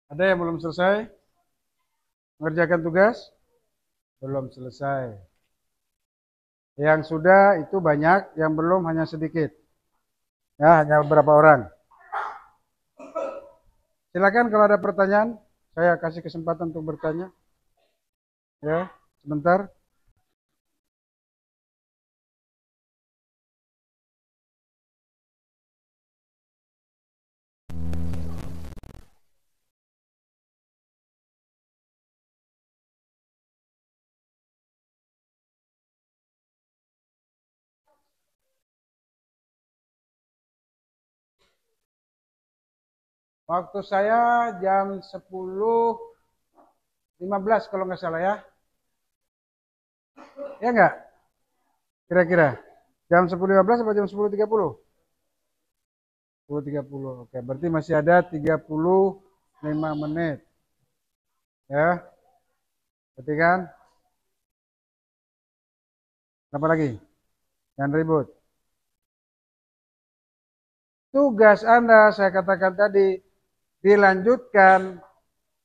Ada yang belum selesai mengerjakan tugas? Belum selesai. Yang sudah itu banyak, yang belum hanya sedikit. Ya, hanya beberapa orang. Silakan kalau ada pertanyaan, saya kasih kesempatan untuk bertanya. Ya, sebentar. Waktu saya jam 10.15 kalau nggak salah ya. Ya nggak? Kira-kira. Jam 10.15 atau jam 10.30? 10.30. Oke, berarti masih ada 35 menit. Ya, berarti kan? Apa lagi? Jangan ribut. Tugas Anda, saya katakan tadi, dilanjutkan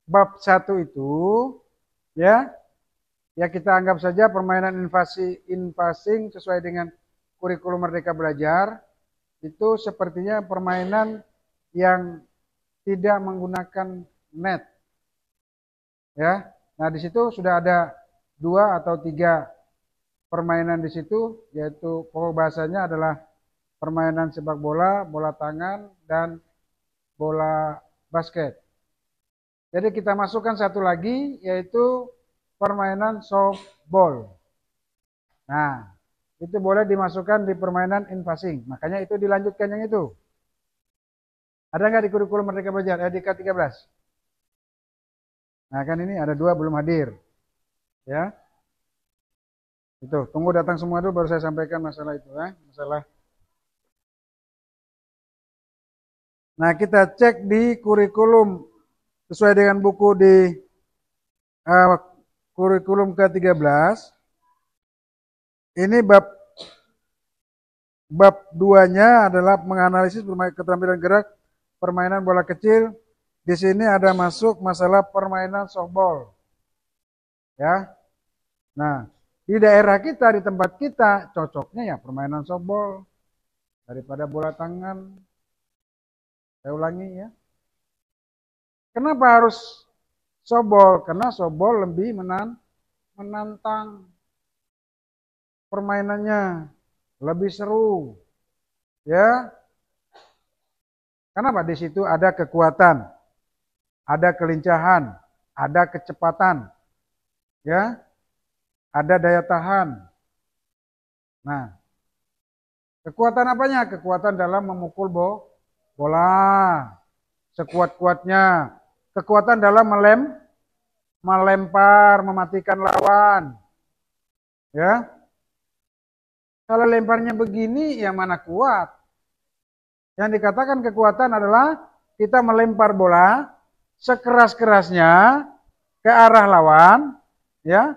bab 1 itu, ya, ya kita anggap saja permainan invasing sesuai dengan kurikulum Merdeka Belajar, itu sepertinya permainan yang tidak menggunakan net. Ya, nah di situ sudah ada 2 atau 3 permainan di situ, yaitu pokok bahasanya adalah permainan sepak bola, bola tangan, dan bola basket. Jadi kita masukkan satu lagi, yaitu permainan softball. Nah, itu boleh dimasukkan di permainan invasing. Makanya itu dilanjutkan yang itu. Ada nggak di kurikulum Merdeka Belajar, di K13? Nah kan ini ada 2 belum hadir. Ya, itu tunggu datang semua dulu baru saya sampaikan masalah itu, masalah. Nah kita cek di kurikulum sesuai dengan buku di kurikulum ke-13. Ini bab 2-nya adalah menganalisis keterampilan gerak permainan bola kecil. Di sini ada masuk masalah permainan softball. Ya. Nah, di daerah kita, di tempat kita cocoknya ya permainan softball daripada bola tangan. Saya ulangi ya. Kenapa harus softball? Karena softball lebih menantang, permainannya lebih seru. Ya. Kenapa? Di situ ada kekuatan, ada kelincahan, ada kecepatan. Ya. Ada daya tahan. Nah, kekuatan apanya? Kekuatan dalam memukul bola. Sekuat-kuatnya. Kekuatan dalam melempar, mematikan lawan. Ya. Kalau lemparnya begini, yang mana kuat? Yang dikatakan kekuatan adalah kita melempar bola sekeras-kerasnya ke arah lawan, ya,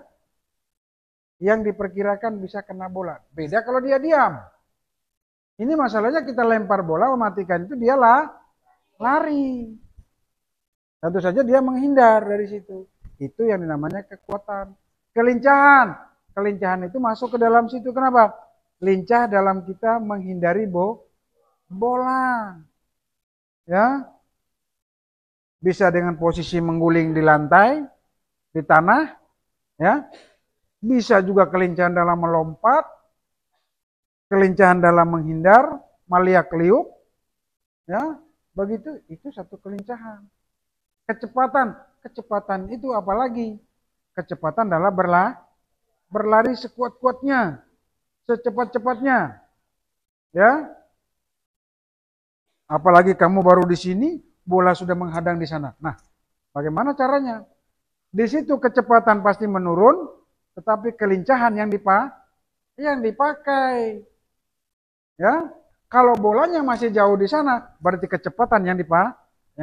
yang diperkirakan bisa kena bola. Beda kalau dia diam. Ini masalahnya kita lempar bola mematikan itu dia lari. Tentu saja dia menghindar dari situ. Itu yang namanya kekuatan. Kelincahan. Kelincahan itu masuk ke dalam situ. Kenapa? Lincah dalam kita menghindari bola. Ya. Bisa dengan posisi mengguling di lantai, di tanah, ya. Bisa juga kelincahan dalam melompat, kelincahan dalam menghindar, meliak liuk, ya, begitu itu satu kelincahan. Kecepatan itu apalagi? Kecepatan dalam berlari sekuat-kuatnya, secepat-cepatnya, ya. Apalagi kamu baru di sini, bola sudah menghadang di sana. Nah, bagaimana caranya? Di situ kecepatan pasti menurun, tetapi kelincahan yang dipakai. Ya, kalau bolanya masih jauh di sana, berarti kecepatan yang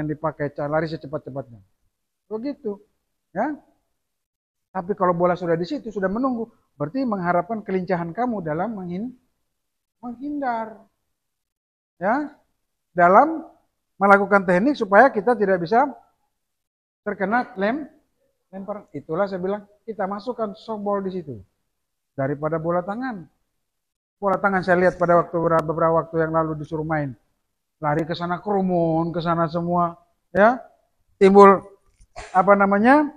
dipakai lari secepat-cepatnya. Begitu, ya. Tapi kalau bola sudah di situ, sudah menunggu, berarti mengharapkan kelincahan kamu dalam menghindar. Ya, dalam melakukan teknik supaya kita tidak bisa terkena lempar. Itulah saya bilang kita masukkan softball di situ daripada bola tangan. Bola tangan saya lihat pada beberapa waktu yang lalu disuruh main, lari ke sana kerumun, ke sana semua, ya timbul apa namanya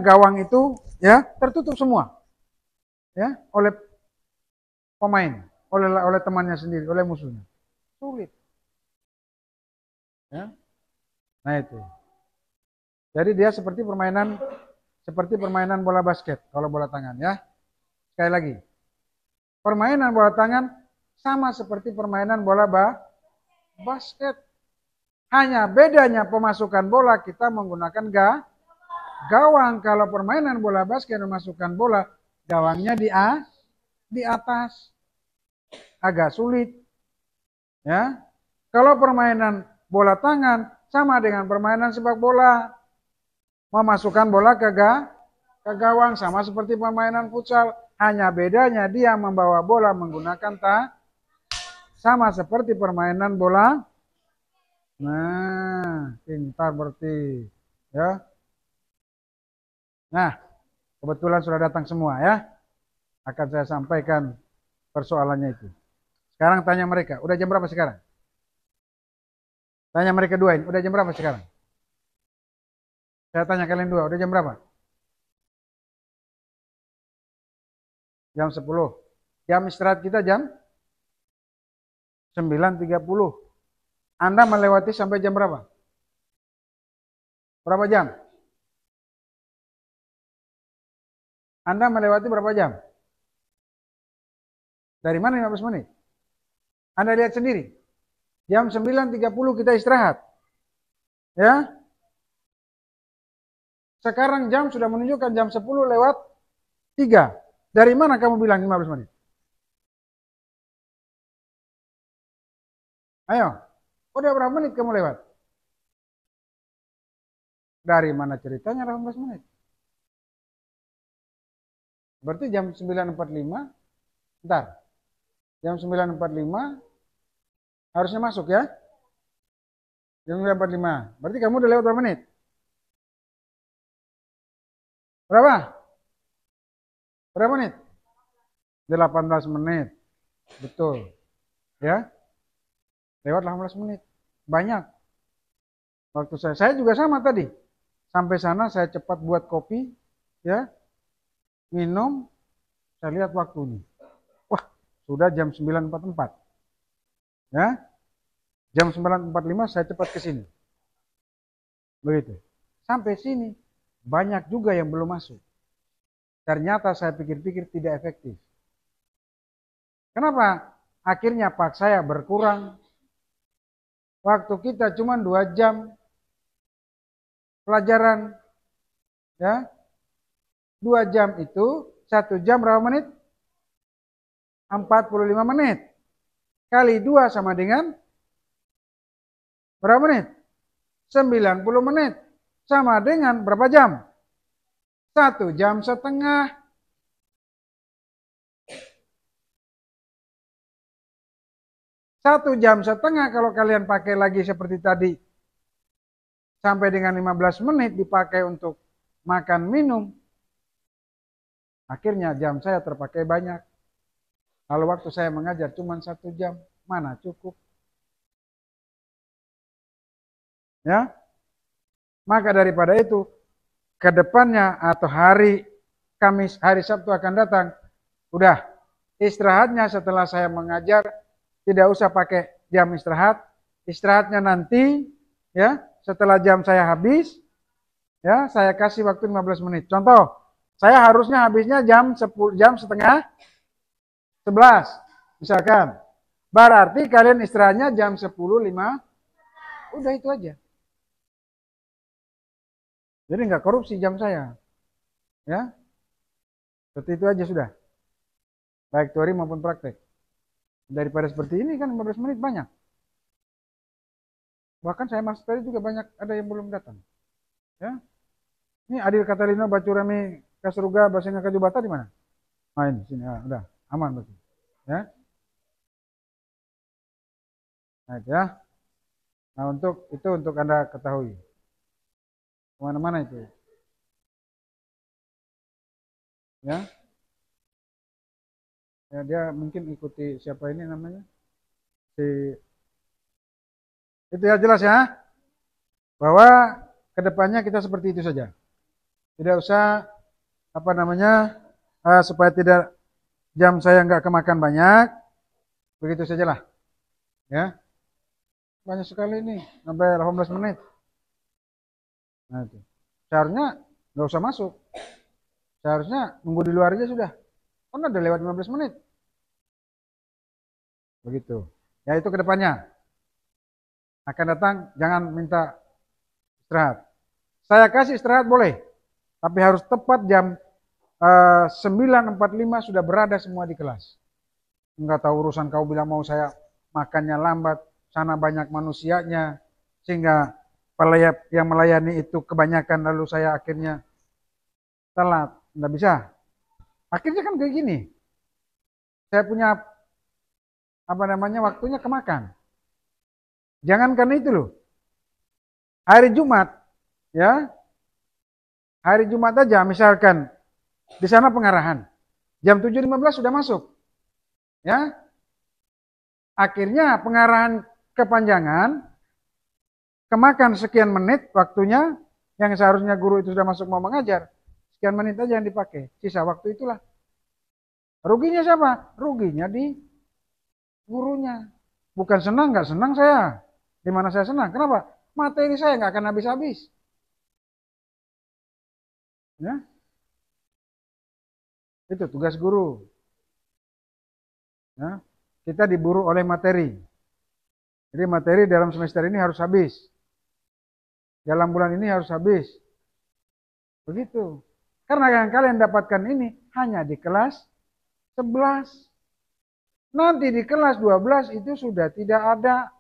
gawang itu ya tertutup semua, ya oleh pemain, oleh temannya sendiri, oleh musuhnya, sulit, ya. Nah itu, jadi dia seperti permainan bola basket kalau bola tangan, ya. Sekali lagi, permainan bola tangan sama seperti permainan bola basket. Hanya bedanya pemasukan bola kita menggunakan gawang. Kalau permainan bola basket memasukkan bola, gawangnya di atas. Agak sulit. Ya. Kalau permainan bola tangan sama dengan permainan sepak bola. Memasukkan bola ke gawang sama seperti permainan futsal. Hanya bedanya dia membawa bola menggunakan sama seperti permainan bola. Nah, pintar berarti, ya. Nah, kebetulan sudah datang semua, ya. Akan saya sampaikan persoalannya itu. Sekarang tanya mereka, udah jam berapa sekarang? Tanya mereka dua ini, udah jam berapa sekarang? Saya tanya kalian dua, udah jam berapa? Jam 10. Jam istirahat kita jam 9.30. Anda melewati sampai jam berapa? Berapa jam? Anda melewati berapa jam? Dari mana 15 menit? Anda lihat sendiri. Jam 9.30 kita istirahat. Ya. Sekarang jam sudah menunjukkan jam 10:03. Dari mana kamu bilang 15 menit? Ayo. Udah berapa menit kamu lewat? Dari mana ceritanya 18 menit? Berarti jam 9.45, bentar. Jam 9.45 harusnya masuk, ya? Jam 9.45. Berarti kamu udah lewat berapa menit? Berapa? Berapa menit? 18 menit. Betul. Ya? Lewat 18 menit. Banyak. Waktu saya juga sama tadi. Sampai sana saya cepat buat kopi, ya. Minum, saya lihat waktunya. Wah, sudah jam 9.44. Ya. Jam 9.45 saya cepat ke sini. Begitu. Sampai sini banyak juga yang belum masuk. Ternyata saya pikir-pikir tidak efektif. Kenapa? Akhirnya pak saya berkurang. Waktu kita cuma 2 jam pelajaran. Ya. 2 jam itu, 1 jam berapa menit? 45 menit. Kali 2 sama dengan berapa menit? 90 menit. Sama dengan berapa jam? 1 jam setengah. Satu jam setengah kalau kalian pakai lagi seperti tadi. Sampai dengan 15 menit dipakai untuk makan minum. Akhirnya jam saya terpakai banyak. Kalau waktu saya mengajar cuma 1 jam. Mana cukup. Ya. Maka daripada itu. Kedepannya atau hari Kamis, hari Sabtu akan datang. Udah. Istirahatnya setelah saya mengajar. Tidak usah pakai jam istirahat. Istirahatnya nanti, ya, setelah jam saya habis, ya, saya kasih waktu 15 menit. Contoh, saya harusnya habisnya jam 10, jam setengah 11, misalkan. Berarti kalian istirahatnya jam 10.05. Udah itu aja. Jadi nggak korupsi jam saya. Ya. Seperti itu aja sudah. Baik teori maupun praktek. Daripada seperti ini kan 15 menit banyak. Bahkan saya masuk tadi juga banyak ada yang belum datang. Ya. Ini Adil Katalino Bacurami Kasruga Basenga Kajubata di mana? Main di sini. Ya, udah aman berarti. Ya. Nah, ya. Nah, untuk Anda ketahui. Kemana-mana itu. Ya. Ya, dia mungkin ikuti siapa ini namanya? Si itu ya jelas ya. Bahwa kedepannya kita seperti itu saja. Tidak usah apa namanya supaya tidak jam saya nggak kemakan banyak. Begitu saja lah. Ya. Banyak sekali ini sampai 18 menit. Nah, itu. Seharusnya nggak usah masuk. Seharusnya nunggu di luar aja sudah. Kan udah lewat 15 menit. Begitu. Ya itu kedepannya. Akan datang jangan minta istirahat. Saya kasih istirahat boleh. Tapi harus tepat jam 9.45 sudah berada semua di kelas. Enggak tahu urusan kau bilang mau saya makannya lambat. Sana banyak manusianya. Sehingga yang melayani itu kebanyakan lalu saya akhirnya telat. Enggak bisa. Akhirnya kan kayak gini. Saya punya apa namanya waktunya kemakan. Jangan karena itu loh. Hari Jumat, ya, hari Jumat aja misalkan di sana pengarahan. Jam 7.15 sudah masuk. Ya. Akhirnya pengarahan kepanjangan, kemakan sekian menit waktunya yang seharusnya guru itu sudah masuk mau mengajar. Sekian menit aja yang dipakai. Sisa waktu itulah. Ruginya siapa? Ruginya di gurunya. Bukan senang, nggak senang saya. Di mana saya senang? Kenapa? Materi saya nggak akan habis-habis. Ya, itu tugas guru. Ya, kita diburu oleh materi. Jadi materi dalam semester ini harus habis. Dalam bulan ini harus habis. Begitu. Karena yang kalian dapatkan ini hanya di kelas 11. Nanti di kelas 12 itu sudah tidak ada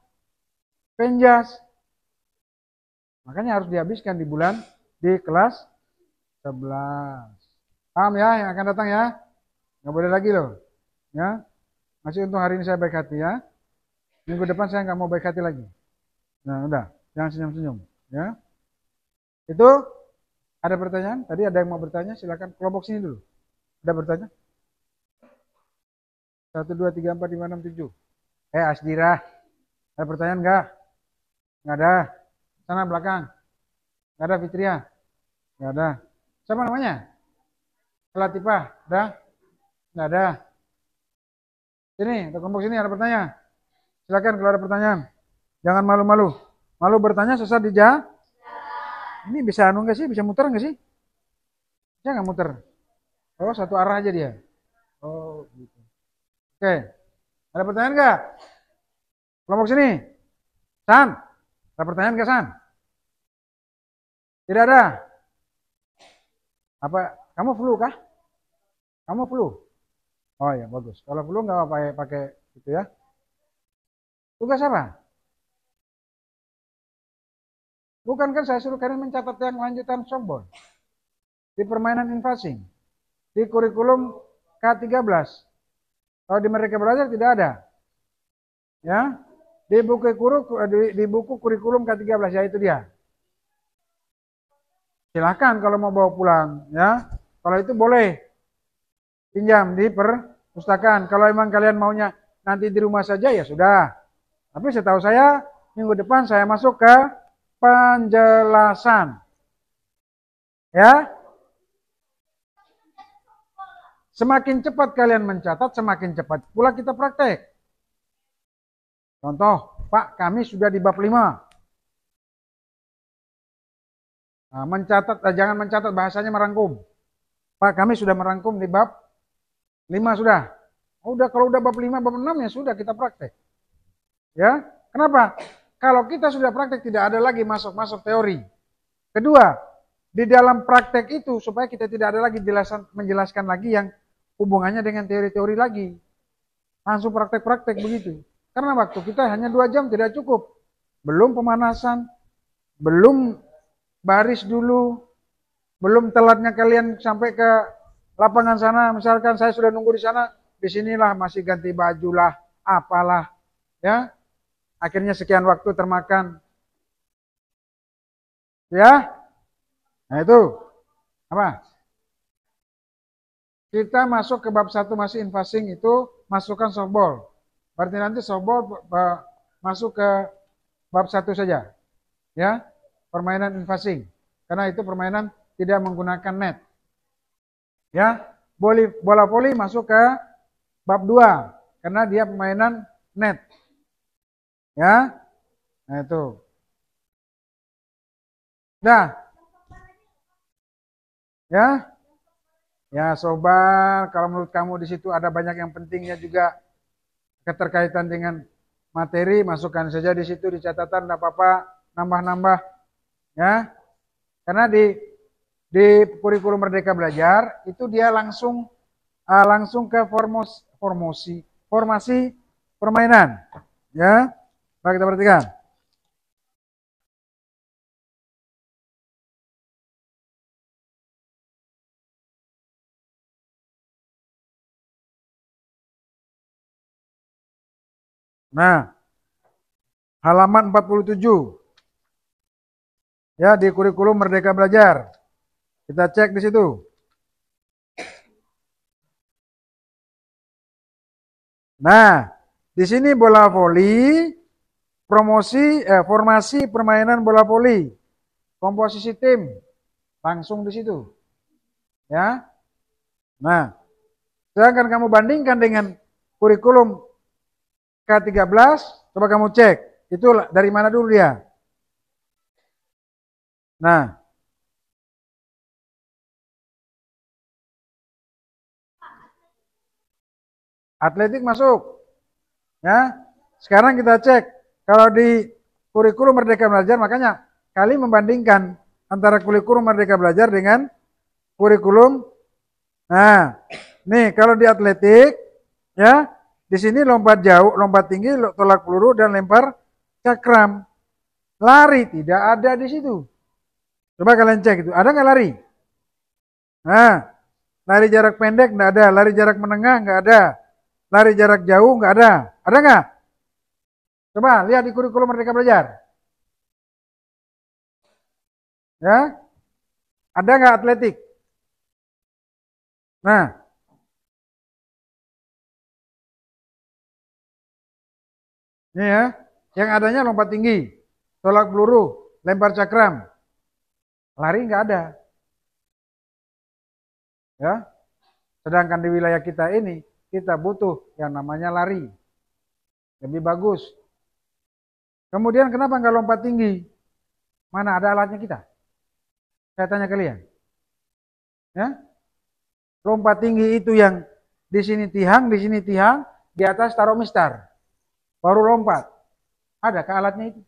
penjas. Makanya harus dihabiskan di kelas 11. Paham ya yang akan datang ya? Nggak boleh lagi loh. Ya. Masih untung hari ini saya baik hati ya. Minggu depan saya nggak mau baik hati lagi. Nah udah, jangan senyum-senyum. Ya. Itu ada pertanyaan? Tadi ada yang mau bertanya? Silakan kelompok sini dulu. Ada bertanya? 1, 2, 3, 4, 5, 6, 7. Asdira, ada pertanyaan nggak? Nggak ada. Sana belakang. Nggak ada Fitria? Nggak ada. Siapa namanya? Latifah? Ada? Nggak ada. Sini, ada kelompok sini ada pertanyaan. Silakan kalau ada pertanyaan. Jangan malu-malu. Malu bertanya sesat di jalan. Ini bisa anu nggak sih? Bisa muter nggak sih? Bisa nggak muter? Oh, satu arah aja dia. Oh, gitu. Oke. Ada pertanyaan nggak? Kelompok sini. San. Ada pertanyaan nggak, San? Tidak ada. Apa? Kamu flu kah? Kamu flu? Oh ya, bagus. Kalau flu nggak apa pakai itu ya. Tugas apa? Bukan kan saya suruh kalian mencatat yang lanjutan softball. Di permainan invasing. Di kurikulum K13. Kalau di Merdeka Belajar tidak ada. Ya. Di buku kurikulum K13 yaitu dia. Silahkan kalau mau bawa pulang, ya. Kalau itu boleh pinjam di perpustakaan. Kalau emang kalian maunya nanti di rumah saja ya sudah. Tapi setahu saya minggu depan saya masuk ke penjelasan. Ya. Semakin cepat kalian mencatat, semakin cepat pula kita praktek. Contoh, Pak, kami sudah di bab 5. Nah, mencatat, jangan mencatat, bahasanya merangkum. Pak, kami sudah merangkum di bab 5 sudah. Udah, kalau udah bab 5, bab 6 ya sudah kita praktek. Ya, kenapa? Kalau kita sudah praktek tidak ada lagi masuk teori. Kedua, di dalam praktek itu supaya kita tidak ada lagi menjelaskan lagi yang hubungannya dengan teori-teori lagi. Langsung praktek-praktek begitu. Karena waktu kita hanya 2 jam tidak cukup. Belum pemanasan, belum baris dulu, belum telatnya kalian sampai ke lapangan sana. Misalkan saya sudah nunggu di sana, di sinilah masih ganti baju lah, apalah, ya. Akhirnya sekian waktu termakan. Ya? Nah itu apa? Kita masuk ke bab 1 masih invasing itu masukkan softball. Berarti nanti softball masuk ke bab 1 saja. Ya, permainan invasing. Karena itu permainan tidak menggunakan net. Ya, bola voli masuk ke bab 2 karena dia permainan net. Ya. Nah itu. Nah. Ya. Ya, sobat, kalau menurut kamu di situ ada banyak yang pentingnya juga keterkaitan dengan materi, masukkan saja di situ di catatan, enggak apa-apa, nambah-nambah. Ya. Karena di kurikulum Merdeka Belajar itu dia langsung ke formasi permainan. Ya. Mari kita perhatikan. Nah, halaman 47. Ya, di kurikulum Merdeka Belajar. Kita cek di situ. Nah, di sini bola voli, formasi permainan bola voli, komposisi tim, langsung di situ. Ya. Nah, sedangkan kamu bandingkan dengan kurikulum K13, coba kamu cek, itu dari mana dulu dia? Nah, atletik masuk. Ya. Sekarang kita cek kalau di kurikulum Merdeka Belajar, makanya kali membandingkan antara kurikulum Merdeka Belajar dengan kurikulum. Nah, nih kalau di atletik ya, di sini lompat jauh, lompat tinggi, tolak peluru dan lempar cakram. Lari tidak ada di situ. Coba kalian cek itu, ada nggak lari? Nah, lari jarak pendek nggak ada, lari jarak menengah nggak ada, lari jarak jauh nggak ada. Ada nggak? Coba lihat di kurikulum Merdeka Belajar. Ya, ada nggak atletik? Nah, ini ya, yang adanya lompat tinggi, tolak peluru, lempar cakram, lari nggak ada. Ya, sedangkan di wilayah kita ini kita butuh yang namanya lari, lebih bagus. Kemudian kenapa nggak lompat tinggi? Mana ada alatnya kita? Saya tanya kalian. Ya, lompat tinggi itu yang di sini tiang, di atas taruh mistar, baru lompat. Adakah alatnya itu?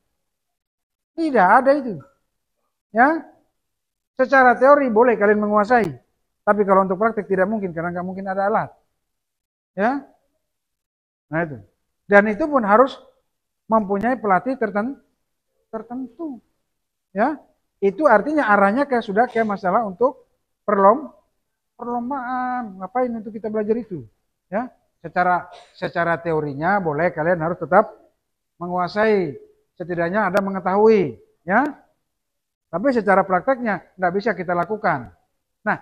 Tidak ada itu. Ya, secara teori boleh kalian menguasai, tapi kalau untuk praktik tidak mungkin karena nggak mungkin ada alat. Ya, nah itu. Dan itu pun harus mempunyai pelatih tertentu. Ya, itu artinya arahnya sudah ke masalah untuk perlombaan. Ngapain untuk kita belajar itu? Ya, secara teorinya boleh kalian harus tetap menguasai, setidaknya ada mengetahui, ya. Tapi secara prakteknya tidak bisa kita lakukan. Nah,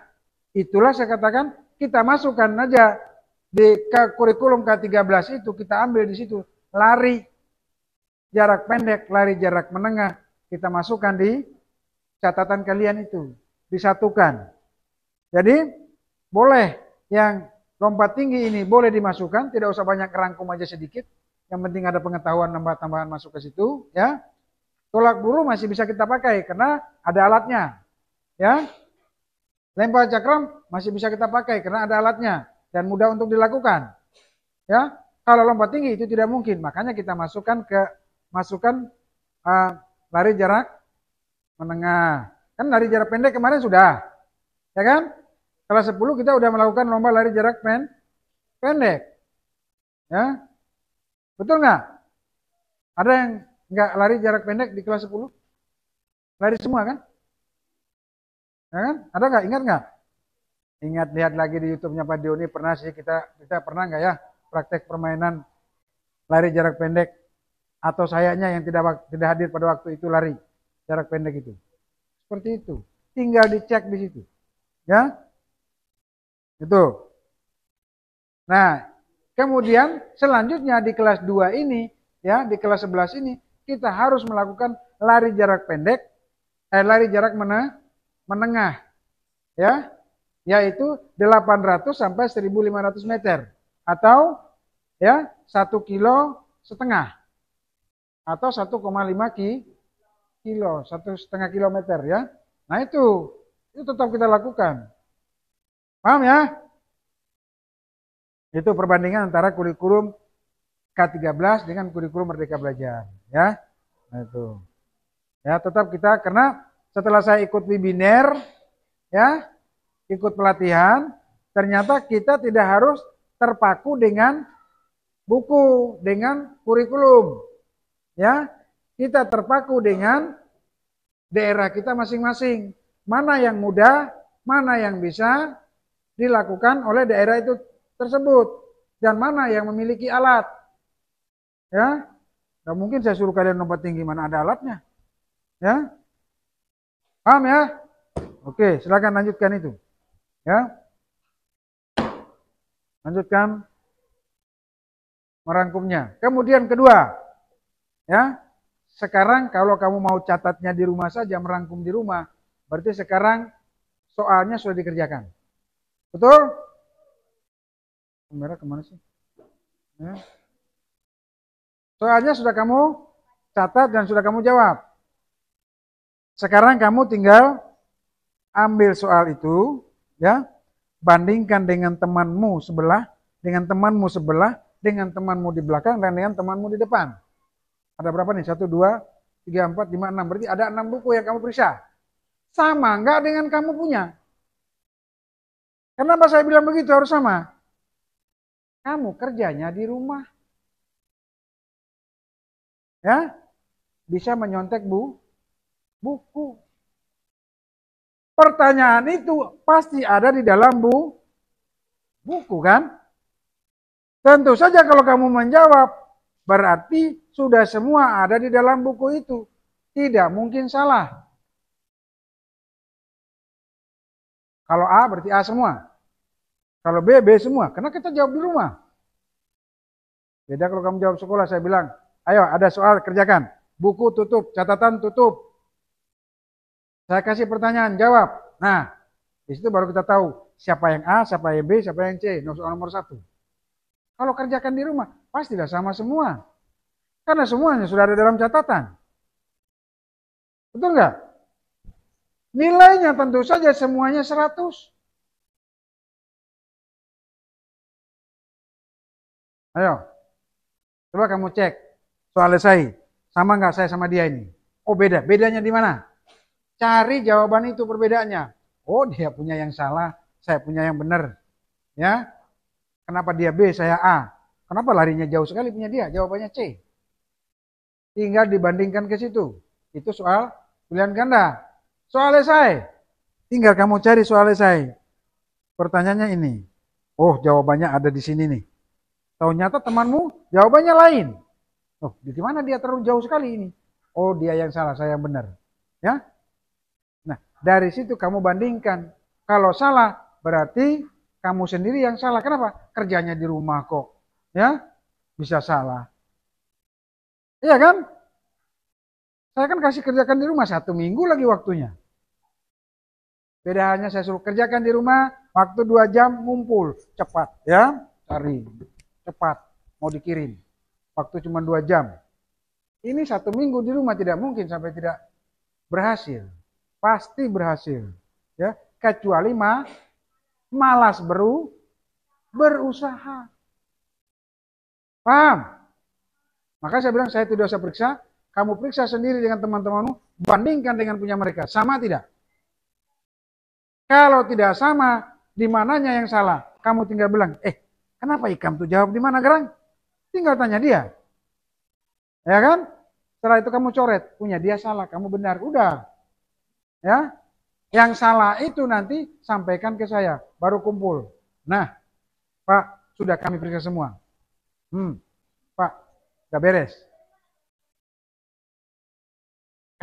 itulah saya katakan kita masukkan aja di kurikulum K13 itu, kita ambil di situ lari jarak pendek, lari jarak menengah, kita masukkan di catatan kalian itu, disatukan. Jadi boleh yang lompat tinggi ini boleh dimasukkan, tidak usah banyak rangkum aja sedikit, yang penting ada pengetahuan tambahan masuk ke situ, ya. Tolak peluru masih bisa kita pakai karena ada alatnya, ya. Lempar cakram masih bisa kita pakai karena ada alatnya dan mudah untuk dilakukan, ya. Kalau lompat tinggi itu tidak mungkin, makanya kita masukkan lari jarak menengah. Kan lari jarak pendek kemarin sudah, ya kan? Kelas 10 kita udah melakukan lomba lari jarak pendek, ya. Betul nggak? Ada yang nggak lari jarak pendek di kelas 10? Lari semua kan? Ya kan? Ada nggak? Ingat nggak? Ingat, lihat lagi di YouTube-nya Pak Dioni, pernah sih kita pernah nggak ya praktek permainan lari jarak pendek, atau sayanya yang tidak hadir pada waktu itu lari jarak pendek itu. Seperti itu. Tinggal dicek di situ. Ya. Itu. Nah, kemudian selanjutnya di kelas 2 ini, ya, di kelas 11 ini, kita harus melakukan lari jarak pendek, lari jarak menengah, ya, yaitu 800 sampai 1.500 meter, atau ya 1,5 km, atau 1,5 kilo, 1,5 kilometer, ya. Nah itu tetap kita lakukan. Paham ya? Itu perbandingan antara kurikulum K13 dengan kurikulum Merdeka Belajar, ya. Nah itu. Ya, tetap kita, karena setelah saya ikut webinar, ya, ikut pelatihan, ternyata kita tidak harus terpaku dengan buku, dengan kurikulum. Ya, kita terpaku dengan daerah kita masing-masing. Mana yang mudah, mana yang bisa dilakukan oleh daerah itu tersebut, dan mana yang memiliki alat. Ya, nggak mungkin saya suruh kalian lompat tinggi, mana ada alatnya. Ya, paham ya? Oke, silakan lanjutkan itu. Ya, lanjutkan merangkumnya. Kemudian kedua, ya, sekarang kalau kamu mau catatnya di rumah saja, merangkum di rumah, berarti sekarang soalnya sudah dikerjakan. Betul? Kamera kemana sih? Ya. Soalnya sudah kamu catat dan sudah kamu jawab. Sekarang kamu tinggal ambil soal itu, ya, bandingkan dengan temanmu sebelah, dengan temanmu sebelah, dengan temanmu di belakang, dan dengan temanmu di depan. Ada berapa nih? 1, 2, 3, 4, 5, 6. Berarti ada 6 buku yang kamu periksa. Sama enggak dengan kamu punya? Kenapa saya bilang begitu harus sama? Kamu kerjanya di rumah. Ya, bisa menyontek buku. Pertanyaan itu pasti ada di dalam buku kan? Tentu saja kalau kamu menjawab, berarti sudah semua ada di dalam buku itu. Tidak mungkin salah. Kalau A berarti A semua. Kalau B, B semua. Karena kita jawab di rumah. Beda kalau kamu jawab sekolah, saya bilang, ayo ada soal kerjakan. Buku tutup, catatan tutup. Saya kasih pertanyaan, jawab. Nah, di situ baru kita tahu siapa yang A, siapa yang B, siapa yang C. Soal nomor 1. Kalau kerjakan di rumah, pastilah sama semua. Karena semuanya sudah ada dalam catatan. Betul nggak? Nilainya tentu saja semuanya 100. Ayo, coba kamu cek soal esai. Sama nggak saya sama dia ini? Oh beda. Bedanya di mana? Cari jawaban itu perbedaannya. Oh dia punya yang salah, saya punya yang benar. Ya, kenapa dia B, saya A? Kenapa larinya jauh sekali punya dia? Jawabannya C. Tinggal dibandingkan ke situ. Itu soal pilihan ganda. Soal esai. Tinggal kamu cari soal esai. Pertanyaannya ini. Oh jawabannya ada di sini nih. Ternyata temanmu jawabannya lain. Oh, di mana dia terlalu jauh sekali ini? Oh, dia yang salah, saya yang benar. Ya. Nah, dari situ kamu bandingkan. Kalau salah, berarti kamu sendiri yang salah. Kenapa? Kerjanya di rumah kok. Ya, bisa salah. Iya kan? Saya kan kasih kerjakan di rumah 1 minggu lagi waktunya. Beda hanya saya suruh kerjakan di rumah, waktu 2 jam ngumpul. Cepat, ya. Cari. Cepat. Mau dikirim. Waktu cuma 2 jam. Ini 1 minggu di rumah tidak mungkin sampai tidak berhasil. Pasti berhasil. Ya, kecuali malas berusaha. Paham? Maka saya bilang saya tidak usah periksa. Kamu periksa sendiri dengan teman-temanmu. Bandingkan dengan punya mereka. Sama tidak? Kalau tidak sama, di mananya yang salah? Kamu tinggal bilang, kenapa Ikam tuh jawab di mana Gerang? Tinggal tanya dia. Ya kan? Setelah itu kamu coret, punya dia salah, kamu benar. Udah. Ya. Yang salah itu nanti sampaikan ke saya, baru kumpul. Nah, Pak, sudah kami periksa semua. Pak, udah beres.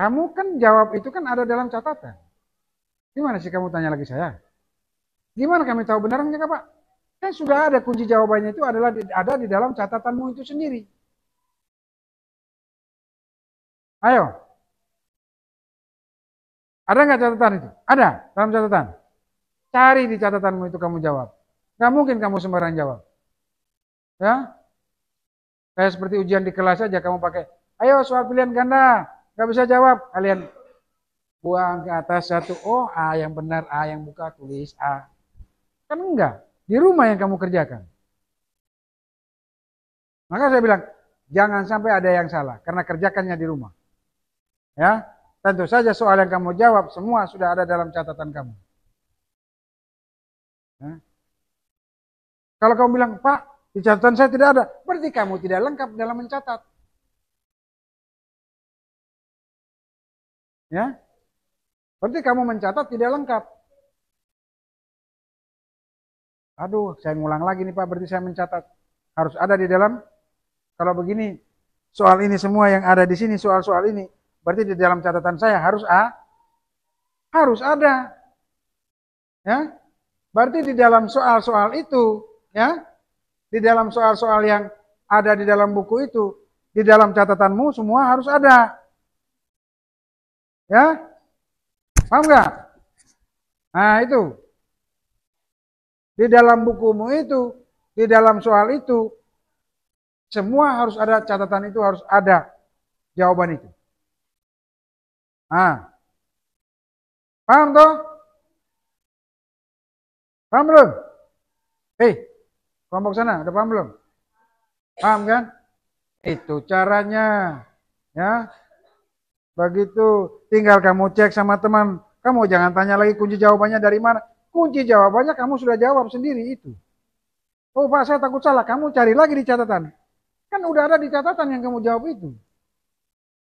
Kamu kan jawab itu kan ada dalam catatan. Gimana sih kamu tanya lagi saya? Gimana kami tahu benar enggak, Pak? Kan sudah ada kunci jawabannya itu adalah ada di dalam catatanmu itu sendiri. Ayo. Ada nggak catatan itu? Ada dalam catatan. Cari di catatanmu itu kamu jawab. Nggak mungkin kamu sembarang jawab. Ya, kayak seperti ujian di kelas aja kamu pakai. Ayo soal pilihan ganda. Nggak bisa jawab. Kalian buang ke atas satu. Oh, A yang benar. A yang buka. Tulis A. Kan enggak. Di rumah yang kamu kerjakan. Maka saya bilang, jangan sampai ada yang salah. Karena kerjakannya di rumah. Ya, tentu saja soal yang kamu jawab semua sudah ada dalam catatan kamu. Ya. Kalau kamu bilang, Pak, di catatan saya tidak ada, berarti kamu tidak lengkap dalam mencatat. Ya, berarti kamu mencatat tidak lengkap. Aduh, saya ngulang lagi nih Pak, berarti saya mencatat. Harus ada di dalam, kalau begini, soal ini semua yang ada di sini, soal-soal ini, berarti di dalam catatan saya harus harus ada. Ya, berarti di dalam soal-soal itu, ya, di dalam soal-soal yang ada di dalam buku itu, di dalam catatanmu semua harus ada. Ya, paham nggak? Nah itu, di dalam bukumu itu, di dalam soal itu, semua harus ada catatan itu, harus ada jawaban itu. Nah, paham toh? Paham belum? Kelompok sana, udah paham belum? Paham kan? Itu caranya. Ya. Begitu, tinggal kamu cek sama teman. Kamu jangan tanya lagi kunci jawabannya dari mana. Kunci jawabannya kamu sudah jawab sendiri itu. Oh Pak, saya takut salah. Kamu cari lagi di catatan. Kan udah ada di catatan yang kamu jawab itu.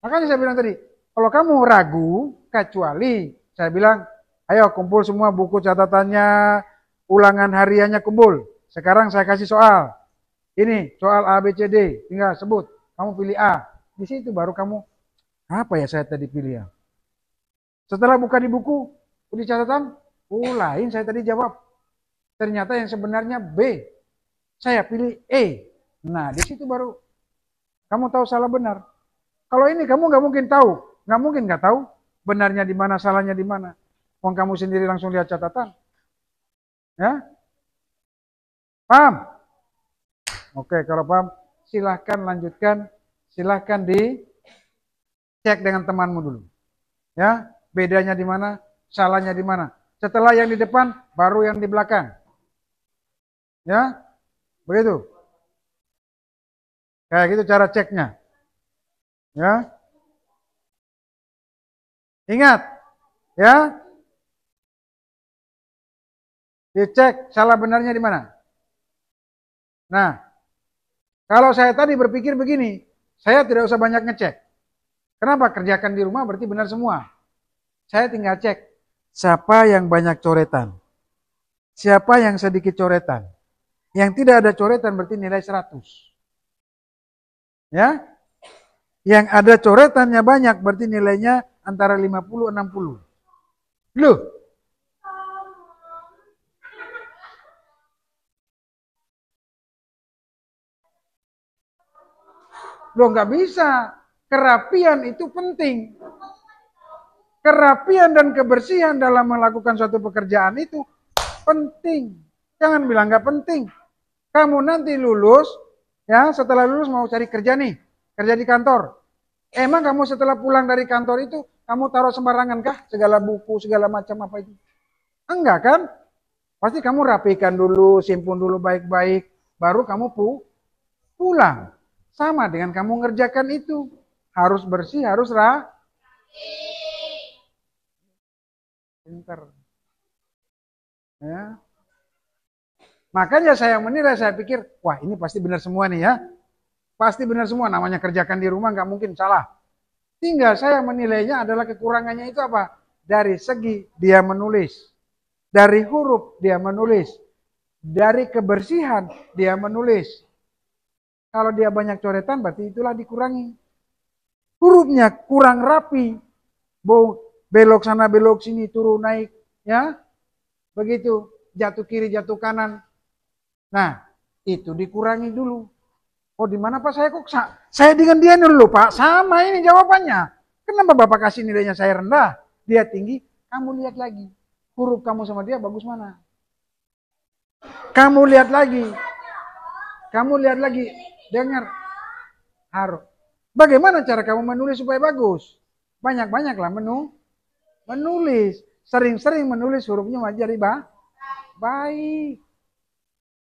Makanya saya bilang tadi, kalau kamu ragu, kecuali saya bilang, ayo kumpul semua buku catatannya, ulangan hariannya kumpul. Sekarang saya kasih soal. Ini soal A, B, C, D. Tinggal sebut. Kamu pilih A. Di situ baru kamu, apa ya saya tadi pilih ya? Setelah buka di buku, di catatan, lain saya tadi jawab. Ternyata yang sebenarnya B. Saya pilih E. Nah, di situ baru kamu tahu salah benar. Kalau ini kamu nggak mungkin tahu. Nggak mungkin nggak tahu benarnya di mana, salahnya di mana. Wong kamu sendiri langsung lihat catatan. Ya? Paham? Oke, kalau paham, silahkan lanjutkan. Silahkan dicek dengan temanmu dulu. Ya, bedanya di mana, salahnya di mana. Setelah yang di depan, baru yang di belakang. Ya, begitu. Kayak gitu cara ceknya. Ya. Ingat, ya. Dicek salah benarnya di mana. Nah, kalau saya tadi berpikir begini, saya tidak usah banyak ngecek. Kenapa? Kerjakan di rumah berarti benar semua. Saya tinggal cek siapa yang banyak coretan. Siapa yang sedikit coretan. Yang tidak ada coretan berarti nilai 100. Ya. Yang ada coretannya banyak berarti nilainya antara 50-60. Loh. Loh nggak bisa. Kerapian itu penting. Kerapian dan kebersihan dalam melakukan suatu pekerjaan itu penting. Jangan bilang nggak penting. Kamu nanti lulus, ya setelah lulus mau cari kerja nih, kerja di kantor. Emang kamu setelah pulang dari kantor itu, kamu taruh sembarangan kah? Segala buku, segala macam apa itu? Enggak kan? Pasti kamu rapikan dulu, simpun dulu baik-baik, baru kamu pulang. Sama dengan kamu ngerjakan itu. Harus bersih, harus pintar. Ya. Makanya saya menilai, saya pikir, wah ini pasti benar semua nih ya. Pasti benar semua, namanya kerjakan di rumah nggak mungkin salah. Tinggal saya menilainya adalah kekurangannya itu apa? Dari segi dia menulis. Dari huruf dia menulis. Dari kebersihan dia menulis. Kalau dia banyak coretan berarti itulah dikurangi. Hurufnya kurang rapi, belok sana belok sini, turun naik, ya. Begitu, jatuh kiri, jatuh kanan. Nah, itu dikurangi dulu. Oh, di mana Pak saya kok saya dengan dia dulu Pak, sama ini jawabannya. Kenapa Bapak kasih nilainya saya rendah, dia tinggi? Kamu lihat lagi, huruf kamu sama dia bagus mana? Kamu lihat lagi, dengar harus. Bagaimana cara kamu menulis supaya bagus? Banyak-banyaklah menulis. Sering-sering menulis hurufnya jadi baik.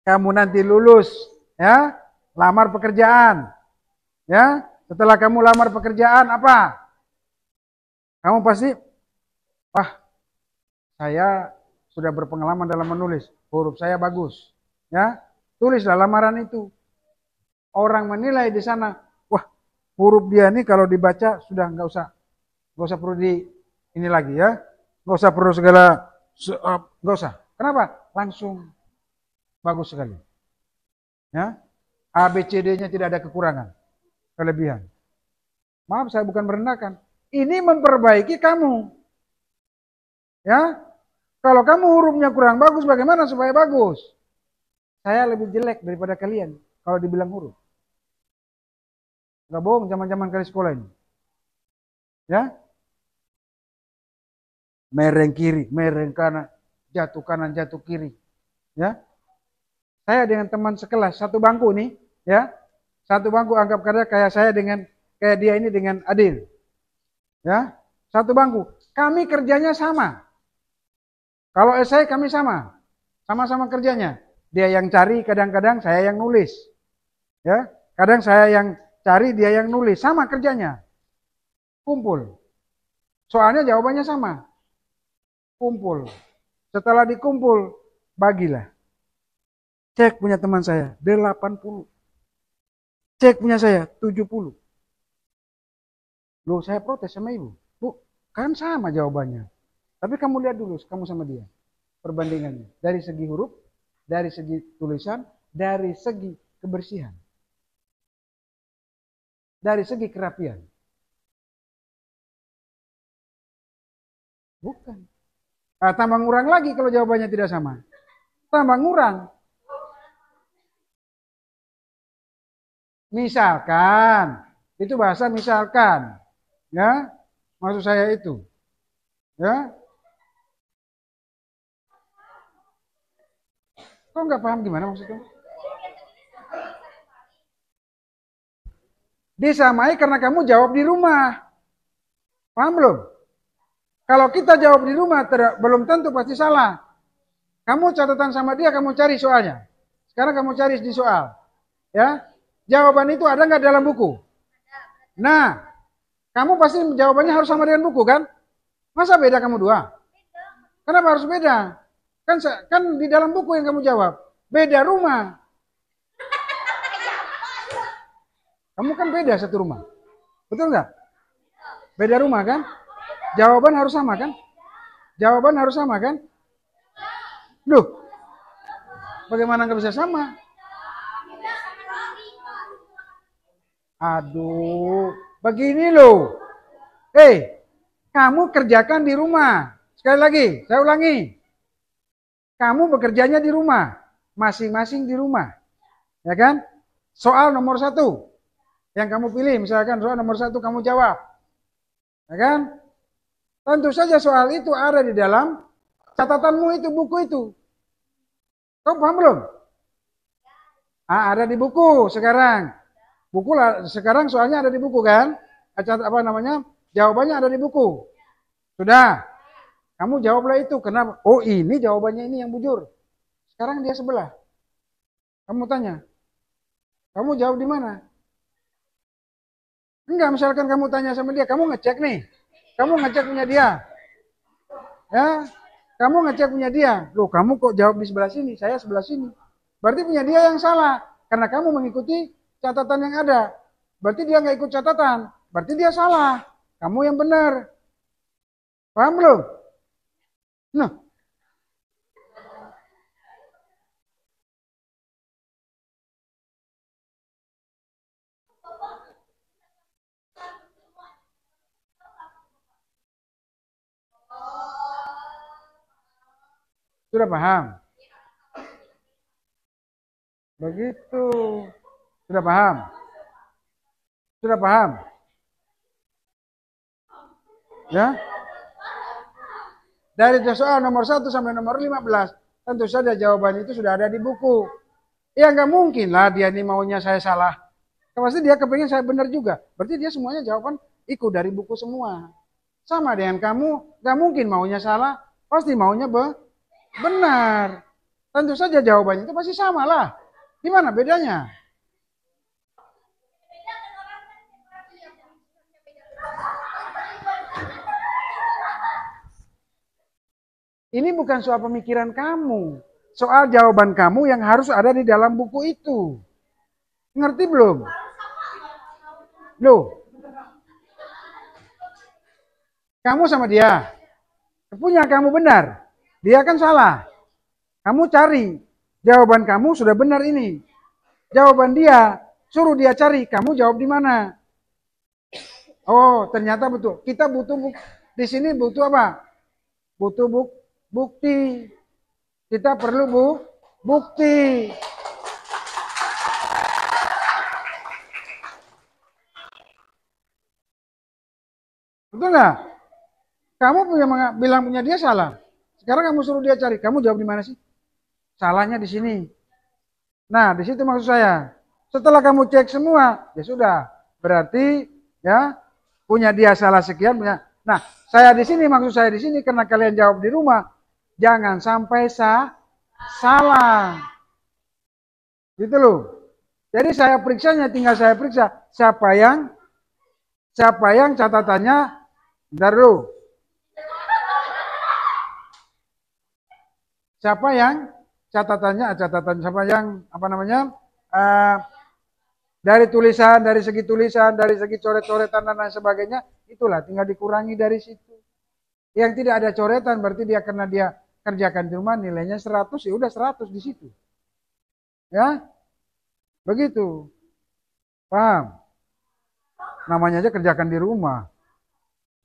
Kamu nanti lulus, ya, lamar pekerjaan, ya. Setelah kamu lamar pekerjaan apa? Kamu pasti, wah, saya sudah berpengalaman dalam menulis, huruf saya bagus, ya. Tulislah lamaran itu. Orang menilai di sana, wah, huruf dia ini kalau dibaca sudah nggak usah perlu ini lagi ya, nggak usah perlu segala, nggak usah. Kenapa? Langsung bagus sekali. Ya, A, B, C, D-nya tidak ada kekurangan, kelebihan. Maaf, saya bukan merendahkan. Ini memperbaiki kamu. Ya, kalau kamu hurufnya kurang bagus, bagaimana supaya bagus? Saya lebih jelek daripada kalian kalau dibilang huruf. Gak bohong zaman-zaman kali sekolah ini. Ya, mereng kiri, mereng kanan, jatuh kiri. Ya, saya dengan teman sekelas satu bangku nih, ya, satu bangku anggap kerja kayak saya dengan kayak dia ini dengan Adil, ya, satu bangku. Kami kerjanya sama. Kalau esai kami sama-sama kerjanya. Dia yang cari, kadang-kadang saya yang nulis, ya, kadang saya yang cari, dia yang nulis, sama kerjanya. Kumpul. Soalnya jawabannya sama. Kumpul. Setelah dikumpul, bagilah. Cek punya teman saya, 80. Cek punya saya, 70. Loh, saya protes sama ibu. Bu, kan sama jawabannya. Tapi kamu lihat dulu, kamu sama dia. Perbandingannya. Dari segi huruf, dari segi tulisan, dari segi kebersihan. Dari segi kerapian. Bukan. Nah, tambah ngurang lagi kalau jawabannya tidak sama. Tambah ngurang. Misalkan, itu bahasa misalkan, ya, maksud saya itu, ya. Kok nggak paham gimana maksudnya? Disamai karena kamu jawab di rumah, paham belum? Kalau kita jawab di rumah, belum tentu pasti salah. Kamu catatan sama dia, kamu cari soalnya. Sekarang kamu cari di soal, ya. Jawaban itu ada nggak dalam buku? Nah, kamu pasti jawabannya harus sama dengan buku kan? Masa beda kamu dua? Kenapa harus beda? Kan di dalam buku yang kamu jawab. Beda rumah. Kamu kan beda satu rumah. Betul nggak? Beda rumah kan? Jawaban harus sama kan? Jawaban harus sama kan? Loh, bagaimana nggak bisa sama? Aduh, begini loh. Kamu kerjakan di rumah. Sekali lagi, saya ulangi. Kamu bekerjanya di rumah. Masing-masing di rumah. Ya kan? Soal nomor 1. Yang kamu pilih, misalkan soal nomor 1 kamu jawab. Ya kan? Tentu saja soal itu ada di dalam catatanmu itu, buku itu. Kamu paham belum? Ada di buku sekarang. Buku lah, sekarang soalnya ada di buku kan? Apa namanya? Jawabannya ada di buku. Sudah. Kamu jawablah itu. Kenapa? Oh, ini jawabannya ini yang bujur. Sekarang dia sebelah. Kamu tanya. Kamu jawab di mana? Enggak, misalkan kamu tanya sama dia, kamu ngecek nih. Kamu ngecek punya dia. Ya, kamu ngecek punya dia. Loh, kamu kok jawab di sebelah sini, saya sebelah sini. Berarti punya dia yang salah. Karena kamu mengikuti catatan yang ada. Berarti dia nggak ikut catatan. Berarti dia salah. Kamu yang benar. Paham belum? Nah, Sudah paham? Begitu. Sudah paham? Sudah paham? Ya? Dari soal nomor 1 sampai nomor 15, tentu saja jawaban itu sudah ada di buku. Ya nggak mungkin lah dia ini maunya saya salah. Pasti dia kepengen saya benar juga. Berarti dia semuanya jawaban ikut dari buku semua. Sama dengan kamu, nggak mungkin maunya salah, pasti maunya benar. Tentu saja jawabannya itu pasti sama lah. Gimana bedanya? Ini bukan soal pemikiran kamu. Soal jawaban kamu yang harus ada di dalam buku itu. Ngerti belum? Loh. Kamu sama dia. Punya kamu benar. Dia kan salah. Kamu cari. Jawaban kamu sudah benar ini. Jawaban dia. Suruh dia cari. Kamu jawab di mana? Oh, ternyata betul. Kita butuh di sini butuh apa? Butuh bukti. Kita perlu bukti. Betul nggak? Kamu bilang punya dia salah. Sekarang kamu suruh dia cari. Kamu jawab di mana sih? Salahnya di sini. Nah, di situ maksud saya. Setelah kamu cek semua, ya sudah. Berarti ya punya dia salah sekian, punya. Nah, saya di sini maksud saya di sini karena kalian jawab di rumah, jangan sampai salah. Gitu loh. Jadi saya periksanya tinggal saya periksa siapa yang catatannya bentar dulu. Siapa yang catatan siapa yang apa namanya? Dari tulisan, dari segi tulisan, dari segi coret-coretan dan lain sebagainya, itulah tinggal dikurangi dari situ. Yang tidak ada coretan berarti dia karena dia kerjakan di rumah nilainya 100, ya udah 100 di situ. Ya? Begitu. Paham? Namanya aja kerjakan di rumah.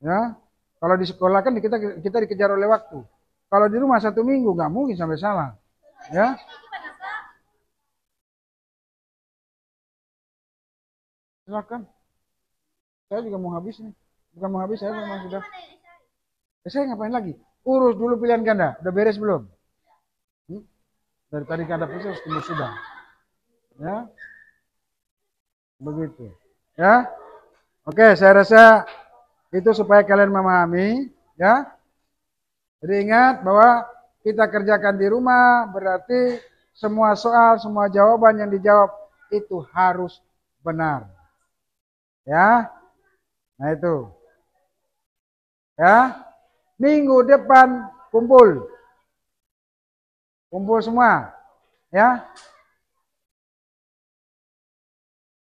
Ya. Kalau di sekolah kan kita dikejar oleh waktu. Kalau di rumah 1 minggu nggak mungkin sampai salah. Ya. Silakan. Saya juga mau habis nih. Bukan mau habis, saya memang sudah. Saya ngapain lagi? Urus dulu pilihan ganda. Udah beres belum? Dari tadi ganda putus tunggu sudah. Ya. Begitu. Ya. Oke, saya rasa itu supaya kalian memahami, ya. Jadi ingat bahwa kita kerjakan di rumah berarti semua soal, semua jawaban yang dijawab itu harus benar. Ya. Nah itu. Ya. Minggu depan kumpul. Kumpul semua. Ya.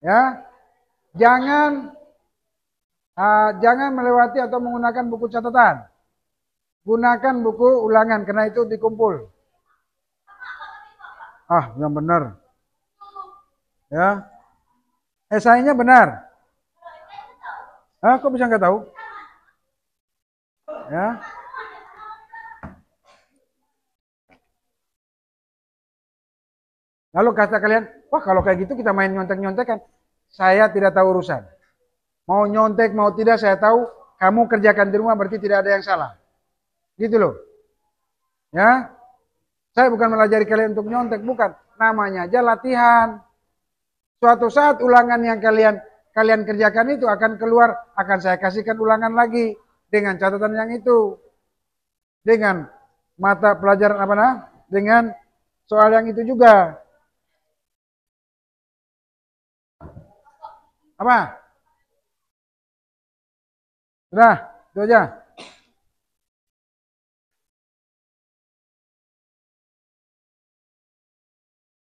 Ya. Jangan melewati atau menggunakan buku catatan. Gunakan buku ulangan karena itu dikumpul. Yang benar. Ya. Esainya benar. Kok bisa nggak tahu? Ya. Lalu kata kalian, wah kalau kayak gitu kita main nyontek-nyontekan. Saya tidak tahu urusan. Mau nyontek, mau tidak saya tahu. Kamu kerjakan di rumah berarti tidak ada yang salah. Gitu loh. Ya. Saya bukan melajari kalian untuk nyontek, bukan. Namanya aja latihan. Suatu saat ulangan yang kalian kerjakan itu akan keluar, akan saya kasihkan ulangan lagi dengan catatan yang itu. Dengan mata pelajaran dengan soal yang itu juga. Apa? Sudah, itu aja.